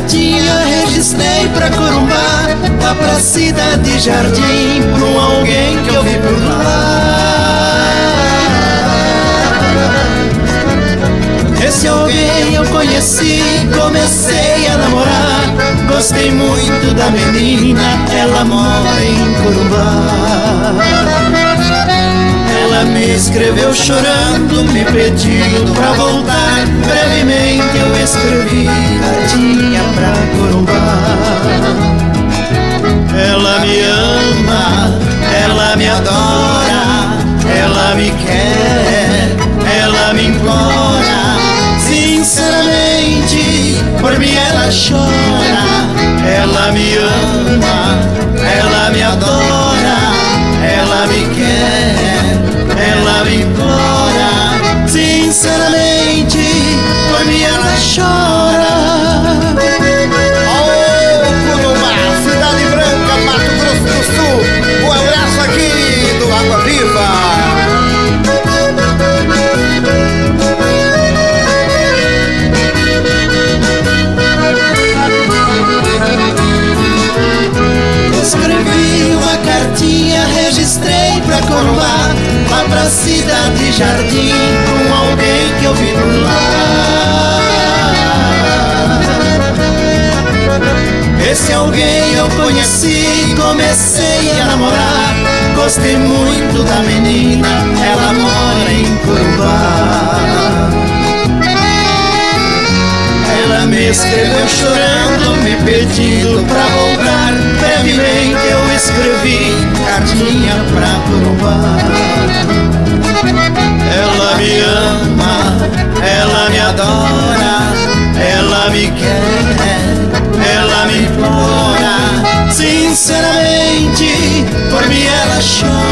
cartinha registrei pra Corumbá, lá pra cidade Jardim, pra um alguém que eu vi por lá. Esse alguém eu conheci, comecei a namorar. Gostei muito da menina, ela mora em Corumbá. Ela me escreveu chorando, me pedindo pra voltar. Brevemente eu escrevi cartinha pra Corumbá. Ela me ama, ela me adora, ela me quer, ela me implora. Sinceramente, por mim ela chora. Ela me ama, ela me adora, ela me quer, ela me implora. Sinceramente, por mim ela chora. Ô, Corumbá, Cidade Branca, Mato Grosso do Sul. Um abraço aqui do Água Viva. Escrevi uma cartinha, registrei pra Corumbá, lá pra cidade Jardim, com alguém que eu vi por lá. Esse alguém eu conheci, comecei a namorar. Gostei muito da menina, ela mora em Corumbá. Ela me escreveu chorando, me pedindo pra voltar. Brevemente eu escrevi cartinha pra Corumbá. Ela me ama, ela me adora, ela me quer, ela me implora. Sinceramente, por mim ela chora.